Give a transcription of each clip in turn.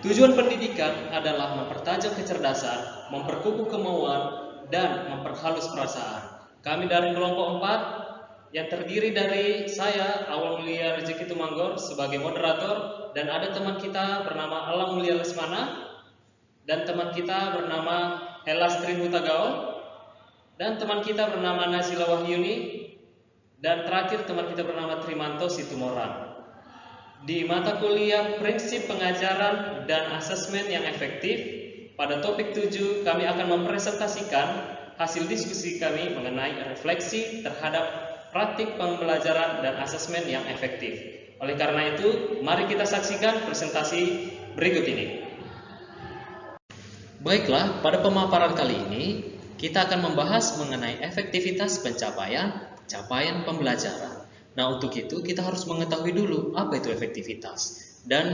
Tujuan pendidikan adalah mempertajam kecerdasan, memperkukuh kemauan, dan memperhalus perasaan. Kami dari kelompok 4 yang terdiri dari saya, Awal Mulia Rezeki Tumanggor sebagai moderator, dan ada teman kita bernama Alam Mulia Lesmana, dan teman kita bernama Helastri Hutagaon, dan teman kita bernama Nazila Wahyuni, dan terakhir teman kita bernama Trimanto Situmoran. Di mata kuliah Prinsip Pengajaran dan Asesmen yang Efektif, pada topik 7 kami akan mempresentasikan hasil diskusi kami mengenai refleksi terhadap praktik pembelajaran dan asesmen yang efektif. Oleh karena itu, mari kita saksikan presentasi berikut ini. Baiklah, pada pemaparan kali ini kita akan membahas mengenai efektivitas capaian pembelajaran. Nah, untuk itu kita harus mengetahui dulu apa itu efektivitas. Dan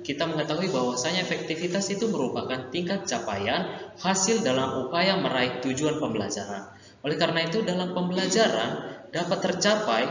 kita mengetahui bahwasanya efektivitas itu merupakan tingkat capaian hasil dalam upaya meraih tujuan pembelajaran. Oleh karena itu, dalam pembelajaran dapat tercapai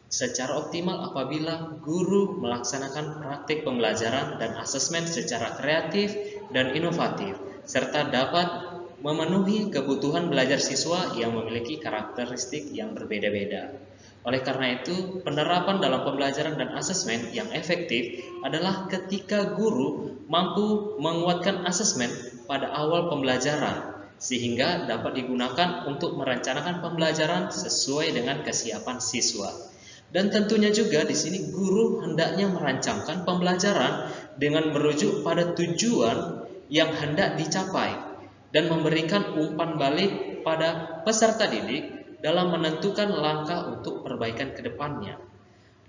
secara optimal apabila guru melaksanakan praktik pembelajaran dan asesmen secara kreatif dan inovatif, serta dapat memenuhi kebutuhan belajar siswa yang memiliki karakteristik yang berbeda-beda. Oleh karena itu, penerapan dalam pembelajaran dan asesmen yang efektif adalah ketika guru mampu menguatkan asesmen pada awal pembelajaran, sehingga dapat digunakan untuk merencanakan pembelajaran sesuai dengan kesiapan siswa. Dan tentunya juga di sini guru hendaknya merancangkan pembelajaran dengan merujuk pada tujuan yang hendak dicapai dan memberikan umpan balik pada peserta didik dalam menentukan langkah untuk perbaikan ke depannya.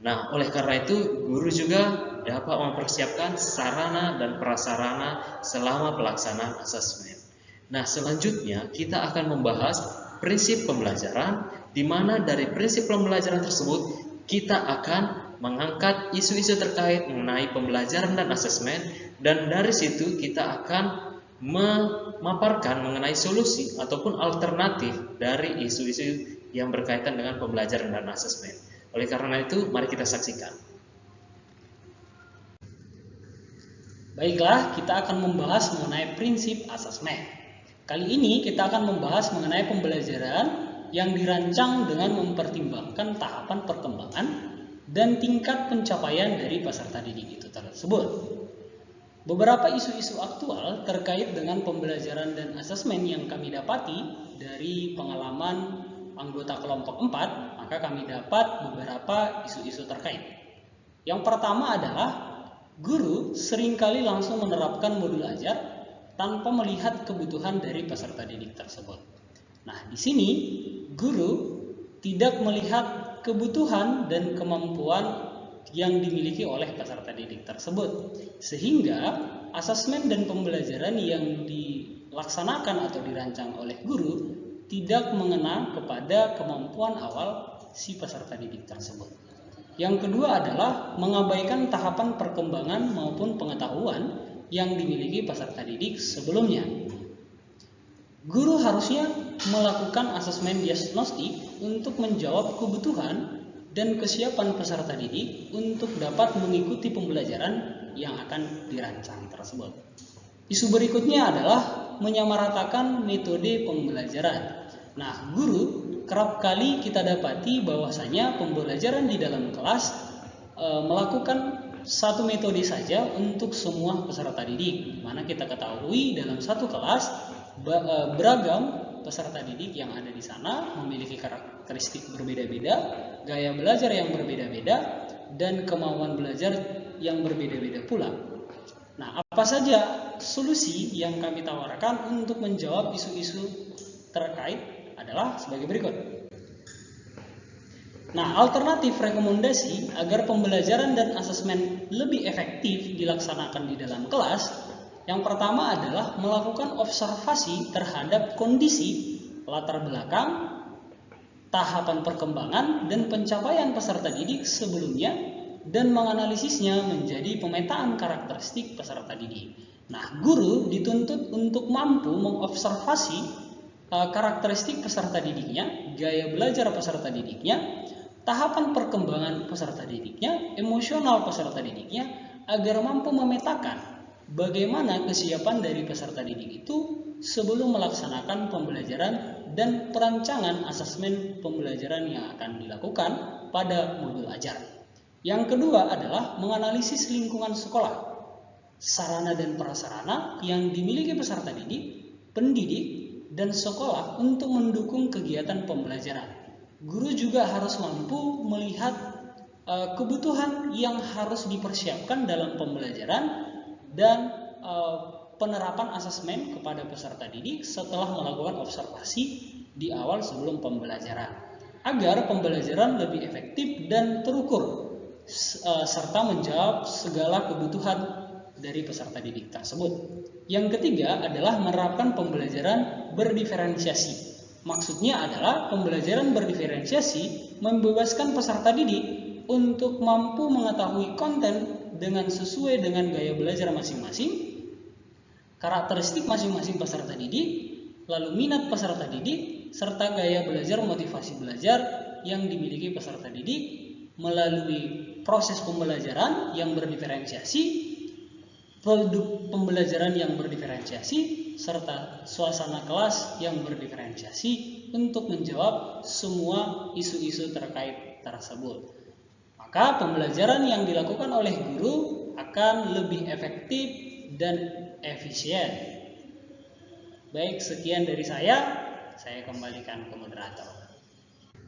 Nah, oleh karena itu, guru juga dapat mempersiapkan sarana dan prasarana selama pelaksanaan asesmen. Nah, selanjutnya kita akan membahas prinsip pembelajaran, di mana dari prinsip pembelajaran tersebut kita akan mengangkat isu-isu terkait mengenai pembelajaran dan asesmen, dan dari situ kita akan memaparkan mengenai solusi ataupun alternatif dari isu-isu yang berkaitan dengan pembelajaran dan asesmen. Oleh karena itu, mari kita saksikan. Baiklah, kita akan membahas mengenai prinsip asesmen. Kali ini kita akan membahas mengenai pembelajaran yang dirancang dengan mempertimbangkan tahapan perkembangan dan tingkat pencapaian dari peserta didik itu tersebut. Beberapa isu-isu aktual terkait dengan pembelajaran dan asesmen yang kami dapati dari pengalaman anggota kelompok 4, maka kami dapat beberapa isu-isu terkait. Yang pertama adalah guru seringkali langsung menerapkan modul ajar tanpa melihat kebutuhan dari peserta didik tersebut. Nah, di sini guru tidak melihat kebutuhan dan kemampuan yang dimiliki oleh peserta didik tersebut, sehingga asesmen dan pembelajaran yang dilaksanakan atau dirancang oleh guru tidak mengena kepada kemampuan awal si peserta didik tersebut. Yang kedua adalah mengabaikan tahapan perkembangan maupun pengetahuan yang dimiliki peserta didik sebelumnya. Guru harusnya melakukan asesmen diagnostik untuk menjawab kebutuhan dan kesiapan peserta didik untuk dapat mengikuti pembelajaran yang akan dirancang tersebut. Isu berikutnya adalah menyamaratakan metode pembelajaran. Nah, guru kerap kali kita dapati bahwasanya pembelajaran di dalam kelas melakukan satu metode saja untuk semua peserta didik, di mana kita ketahui dalam satu kelas beragam peserta didik yang ada di sana memiliki karakteristik berbeda-beda, gaya belajar yang berbeda-beda, dan kemauan belajar yang berbeda-beda pula. Nah, apa saja solusi yang kami tawarkan untuk menjawab isu-isu terkait adalah sebagai berikut. Nah, alternatif rekomendasi agar pembelajaran dan asesmen lebih efektif dilaksanakan di dalam kelas, yang pertama adalah melakukan observasi terhadap kondisi, latar belakang, tahapan perkembangan, dan pencapaian peserta didik sebelumnya, dan menganalisisnya menjadi pemetaan karakteristik peserta didik. Nah, guru dituntut untuk mampu mengobservasi karakteristik peserta didiknya, gaya belajar peserta didiknya, tahapan perkembangan peserta didiknya, emosional peserta didiknya, agar mampu memetakan bagaimana kesiapan dari peserta didik itu sebelum melaksanakan pembelajaran dan perancangan asesmen pembelajaran yang akan dilakukan pada modul ajar. Yang kedua adalah menganalisis lingkungan sekolah, sarana dan prasarana yang dimiliki peserta didik, pendidik, dan sekolah untuk mendukung kegiatan pembelajaran. Guru juga harus mampu melihat kebutuhan yang harus dipersiapkan dalam pembelajaran dan penerapan asesmen kepada peserta didik setelah melakukan observasi di awal sebelum pembelajaran, agar pembelajaran lebih efektif dan terukur serta menjawab segala kebutuhan dari peserta didik tersebut. Yang ketiga adalah menerapkan pembelajaran berdiferensiasi. Maksudnya adalah pembelajaran berdiferensiasi membebaskan peserta didik untuk mampu mengetahui konten dengan sesuai dengan gaya belajar masing-masing, karakteristik masing-masing peserta didik, lalu minat peserta didik, serta gaya belajar motivasi belajar yang dimiliki peserta didik melalui proses pembelajaran yang berdiferensiasi, produk pembelajaran yang berdiferensiasi, serta suasana kelas yang berdiferensiasi untuk menjawab semua isu-isu terkait tersebut. Maka pembelajaran yang dilakukan oleh guru akan lebih efektif dan efisien. Baik, sekian dari saya kembalikan ke moderator.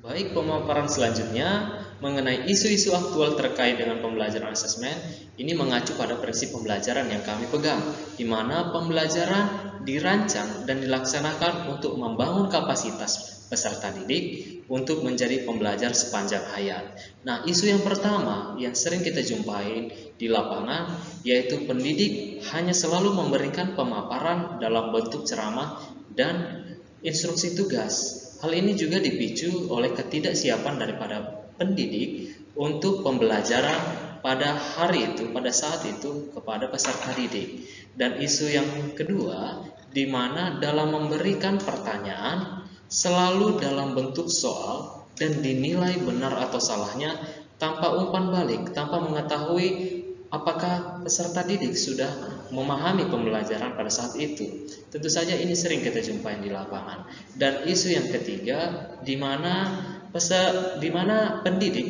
Baik, pemaparan selanjutnya mengenai isu-isu aktual terkait dengan pembelajaran asesmen ini mengacu pada prinsip pembelajaran yang kami pegang, di mana pembelajaran dirancang dan dilaksanakan untuk membangun kapasitas peserta didik untuk menjadi pembelajar sepanjang hayat. Nah, isu yang pertama yang sering kita jumpai di lapangan yaitu pendidik hanya selalu memberikan pemaparan dalam bentuk ceramah dan instruksi tugas. Hal ini juga dipicu oleh ketidaksiapan daripada pendidik untuk pembelajaran pada hari itu, pada saat itu kepada peserta didik. Dan isu yang kedua, di mana dalam memberikan pertanyaan selalu dalam bentuk soal dan dinilai benar atau salahnya tanpa umpan balik, tanpa mengetahui apakah peserta didik sudah memahami pembelajaran pada saat itu. Tentu saja ini sering kita jumpai di lapangan. Dan isu yang ketiga, di mana pendidik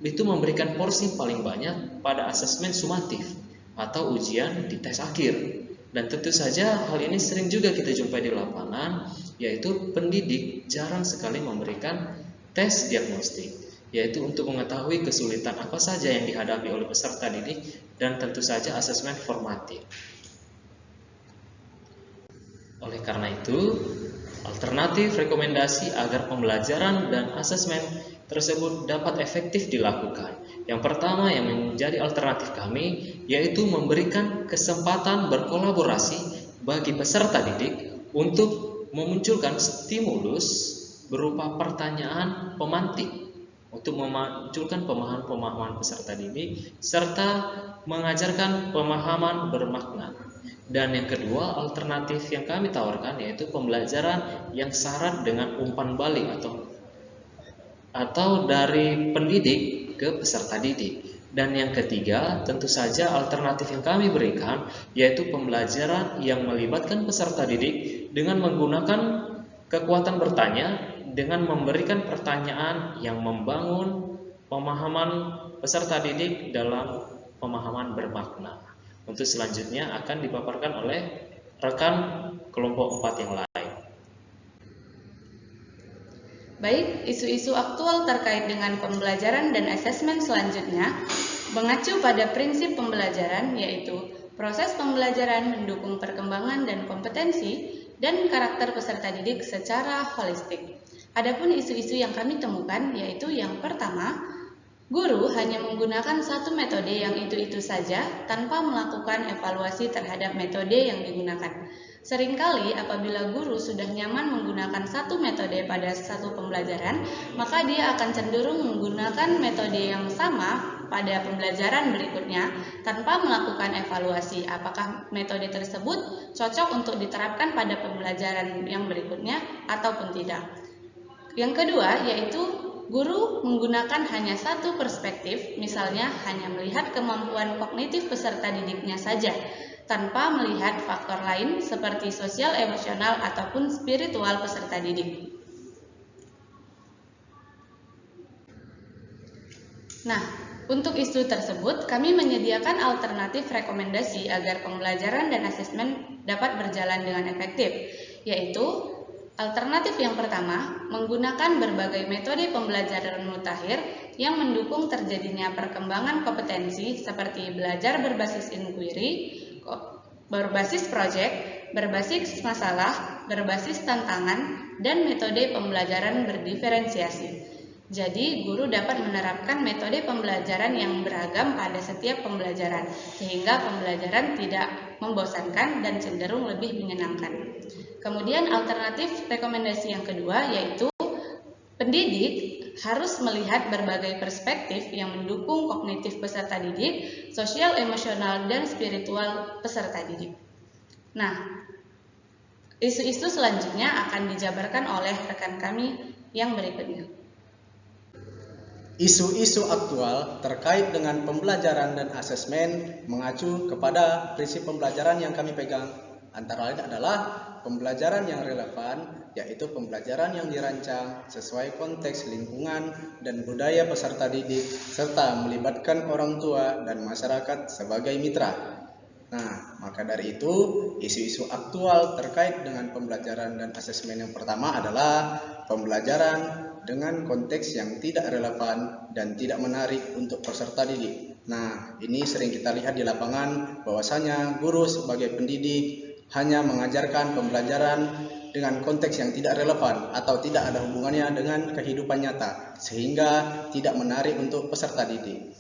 itu memberikan porsi paling banyak pada asesmen sumatif atau ujian di tes akhir. Dan tentu saja hal ini sering juga kita jumpai di lapangan, yaitu pendidik jarang sekali memberikan tes diagnostik, yaitu untuk mengetahui kesulitan apa saja yang dihadapi oleh peserta didik dan tentu saja asesmen formatif. Oleh karena itu, alternatif rekomendasi agar pembelajaran dan asesmen tersebut dapat efektif dilakukan. Yang pertama yang menjadi alternatif kami yaitu memberikan kesempatan berkolaborasi bagi peserta didik untuk memunculkan stimulus berupa pertanyaan pemantik untuk memunculkan pemahaman-pemahaman peserta didik serta mengajarkan pemahaman bermakna. Dan yang kedua, alternatif yang kami tawarkan yaitu pembelajaran yang syarat dengan umpan balik atau dari pendidik ke peserta didik. Dan yang ketiga, tentu saja alternatif yang kami berikan yaitu pembelajaran yang melibatkan peserta didik dengan menggunakan kekuatan bertanya dengan memberikan pertanyaan yang membangun pemahaman peserta didik dalam pemahaman bermakna. Untuk selanjutnya akan dipaparkan oleh rekan kelompok 4 yang lain. Baik, isu-isu aktual terkait dengan pembelajaran dan asesmen selanjutnya mengacu pada prinsip pembelajaran yaitu proses pembelajaran mendukung perkembangan dan kompetensi dan karakter peserta didik secara holistik. Adapun isu-isu yang kami temukan yaitu yang pertama, guru hanya menggunakan satu metode yang itu-itu saja tanpa melakukan evaluasi terhadap metode yang digunakan. Seringkali apabila guru sudah nyaman menggunakan satu metode pada satu pembelajaran, maka dia akan cenderung menggunakan metode yang sama pada pembelajaran berikutnya tanpa melakukan evaluasi apakah metode tersebut cocok untuk diterapkan pada pembelajaran yang berikutnya ataupun tidak. Yang kedua yaitu guru menggunakan hanya satu perspektif, misalnya hanya melihat kemampuan kognitif peserta didiknya saja, tanpa melihat faktor lain seperti sosial, emosional, ataupun spiritual peserta didik. Nah, untuk isu tersebut, kami menyediakan alternatif rekomendasi agar pembelajaran dan asesmen dapat berjalan dengan efektif, yaitu alternatif yang pertama, menggunakan berbagai metode pembelajaran mutakhir yang mendukung terjadinya perkembangan kompetensi seperti belajar berbasis inquiry, berbasis project, berbasis masalah, berbasis tantangan, dan metode pembelajaran berdiferensiasi. Jadi, guru dapat menerapkan metode pembelajaran yang beragam pada setiap pembelajaran, sehingga pembelajaran tidak membosankan dan cenderung lebih menyenangkan. Kemudian alternatif rekomendasi yang kedua yaitu pendidik harus melihat berbagai perspektif yang mendukung kognitif peserta didik, sosial, emosional, dan spiritual peserta didik. Nah, isu-isu selanjutnya akan dijabarkan oleh rekan kami yang berikutnya. Isu-isu aktual terkait dengan pembelajaran dan asesmen mengacu kepada prinsip pembelajaran yang kami pegang. Antara lain adalah pembelajaran yang relevan, yaitu pembelajaran yang dirancang sesuai konteks lingkungan dan budaya peserta didik, serta melibatkan orang tua dan masyarakat sebagai mitra. Nah, maka dari itu, isu-isu aktual terkait dengan pembelajaran dan asesmen yang pertama adalah pembelajaran dengan konteks yang tidak relevan dan tidak menarik untuk peserta didik. Nah, ini sering kita lihat di lapangan bahwasanya guru sebagai pendidik hanya mengajarkan pembelajaran dengan konteks yang tidak relevan atau tidak ada hubungannya dengan kehidupan nyata, sehingga tidak menarik untuk peserta didik.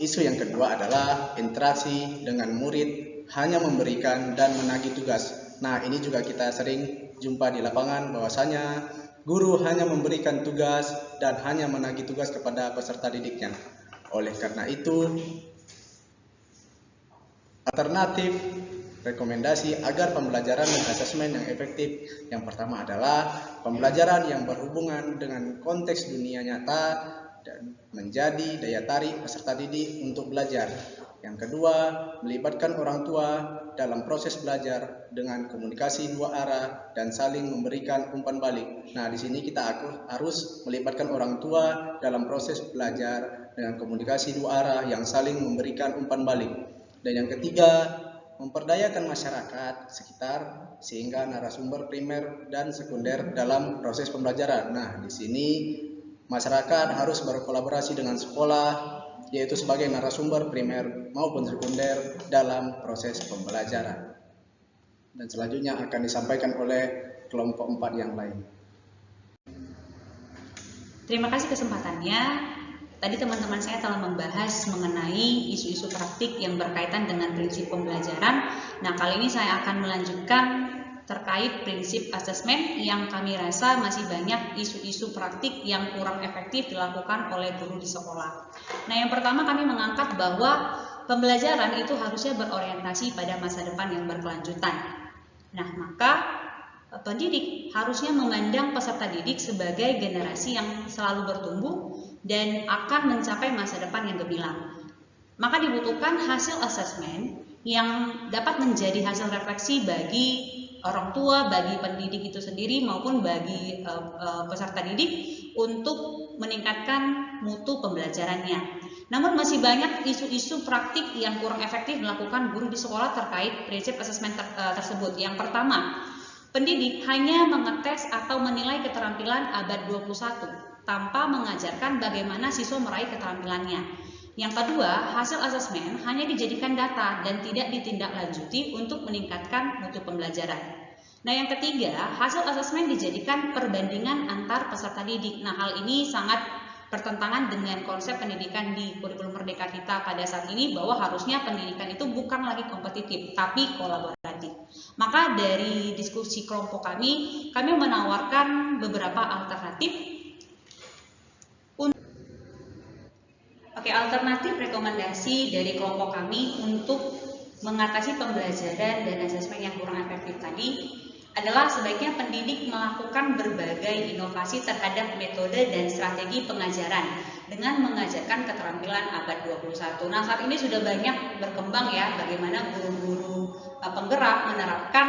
Isu yang kedua adalah interaksi dengan murid hanya memberikan dan menagih tugas. Nah, ini juga kita sering jumpa di lapangan bahwasanya guru hanya memberikan tugas dan hanya menagih tugas kepada peserta didiknya. Oleh karena itu, alternatif rekomendasi agar pembelajaran dan asesmen yang efektif yang pertama adalah pembelajaran yang berhubungan dengan konteks dunia nyata dan menjadi daya tarik peserta didik untuk belajar. Yang kedua, melibatkan orang tua dalam proses belajar dengan komunikasi dua arah dan saling memberikan umpan balik. Nah, di sini kita harus melibatkan orang tua dalam proses belajar dengan komunikasi dua arah yang saling memberikan umpan balik. Dan yang ketiga, memperdayakan masyarakat sekitar sehingga narasumber primer dan sekunder dalam proses pembelajaran. Nah, di sini masyarakat harus berkolaborasi dengan sekolah, yaitu sebagai narasumber primer maupun sekunder dalam proses pembelajaran. Dan selanjutnya akan disampaikan oleh kelompok 4 yang lain. Terima kasih kesempatannya. Tadi teman-teman saya telah membahas mengenai isu-isu praktik yang berkaitan dengan prinsip pembelajaran. Nah, kali ini saya akan melanjutkan terkait prinsip asesmen yang kami rasa masih banyak isu-isu praktik yang kurang efektif dilakukan oleh guru di sekolah. Nah, yang pertama kami mengangkat bahwa pembelajaran itu harusnya berorientasi pada masa depan yang berkelanjutan. Nah, maka pendidik harusnya memandang peserta didik sebagai generasi yang selalu bertumbuh dan akan mencapai masa depan yang gemilang. Maka dibutuhkan hasil asesmen yang dapat menjadi hasil refleksi bagi orang tua, bagi pendidik itu sendiri maupun bagi peserta didik untuk meningkatkan mutu pembelajarannya. Namun masih banyak isu-isu praktik yang kurang efektif dilakukan guru di sekolah terkait prinsip asesmen tersebut. Yang pertama, pendidik hanya mengetes atau menilai keterampilan abad 21 tanpa mengajarkan bagaimana siswa meraih keterampilannya. Yang kedua, hasil asesmen hanya dijadikan data dan tidak ditindaklanjuti untuk meningkatkan mutu pembelajaran. Nah, yang ketiga, hasil asesmen dijadikan perbandingan antar peserta didik. Nah, hal ini sangat bertentangan dengan konsep pendidikan di kurikulum merdeka kita pada saat ini, bahwa harusnya pendidikan itu bukan lagi kompetitif, tapi kolaboratif. Maka dari diskusi kelompok kami menawarkan beberapa alternatif. Alternatif rekomendasi dari kelompok kami untuk mengatasi pembelajaran dan asesmen yang kurang efektif tadi adalah sebaiknya pendidik melakukan berbagai inovasi terhadap metode dan strategi pengajaran dengan mengajarkan keterampilan abad 21. Nah, saat ini sudah banyak berkembang ya bagaimana guru-guru penggerak menerapkan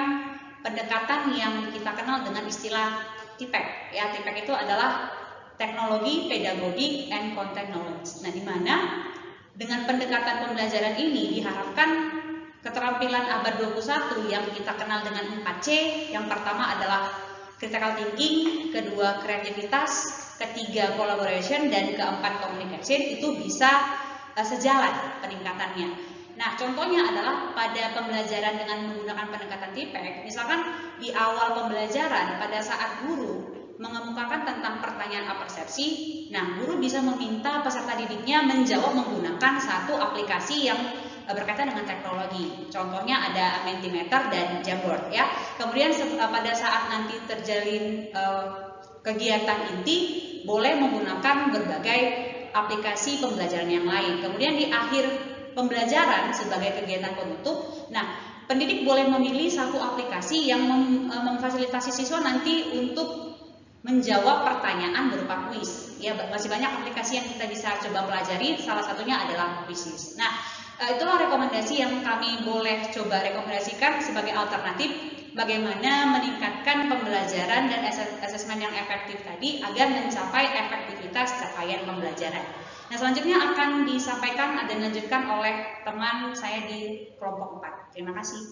pendekatan yang kita kenal dengan istilah TPEC. Ya, TPEC itu adalah teknologi, pedagogi, and content knowledge. Nah, di mana dengan pendekatan pembelajaran ini diharapkan keterampilan abad 21 yang kita kenal dengan 4C, yang pertama adalah critical thinking, kedua kreativitas, ketiga collaboration, dan keempat communication itu bisa sejalan peningkatannya. Nah, contohnya adalah pada pembelajaran dengan menggunakan pendekatan TPEC, misalkan di awal pembelajaran pada saat guru mengemukakan tentang pertanyaan apersepsi, nah guru bisa meminta peserta didiknya menjawab menggunakan satu aplikasi yang berkaitan dengan teknologi. Contohnya ada Mentimeter dan Jamboard ya. Kemudian pada saat nanti terjalin kegiatan inti, boleh menggunakan berbagai aplikasi pembelajaran yang lain. Kemudian di akhir pembelajaran sebagai kegiatan penutup, nah pendidik boleh memilih satu aplikasi yang memfasilitasi siswa nanti untuk menjawab pertanyaan berupa kuis. Ya, masih banyak aplikasi yang kita bisa coba pelajari, salah satunya adalah Quizizz. Nah, itulah rekomendasi yang kami boleh coba rekomendasikan sebagai alternatif bagaimana meningkatkan pembelajaran dan asesmen yang efektif tadi agar mencapai efektivitas capaian pembelajaran. Nah, selanjutnya akan disampaikan dan dilanjutkan oleh teman saya di kelompok 4. Terima kasih.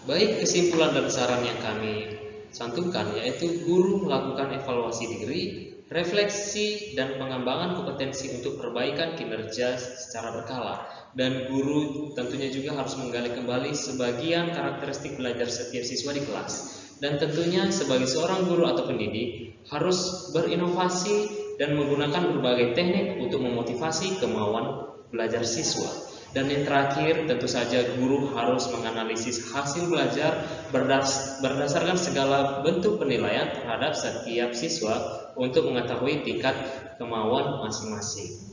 Baik, kesimpulan dan saran yang kami cantumkan yaitu guru melakukan evaluasi diri, refleksi dan pengembangan kompetensi untuk perbaikan kinerja secara berkala, dan guru tentunya juga harus menggali kembali sebagian karakteristik belajar setiap siswa di kelas, dan tentunya sebagai seorang guru atau pendidik harus berinovasi dan menggunakan berbagai teknik untuk memotivasi kemauan belajar siswa. Dan yang terakhir, tentu saja guru harus menganalisis hasil belajar berdasarkan segala bentuk penilaian terhadap setiap siswa untuk mengetahui tingkat kemauan masing-masing.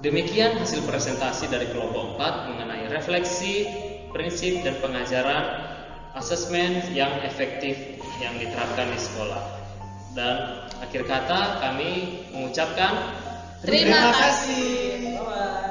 Demikian hasil presentasi dari kelompok 4 mengenai refleksi, prinsip dan pengajaran asesmen yang efektif yang diterapkan di sekolah. Dan akhir kata kami mengucapkan terima kasih. Bye-bye.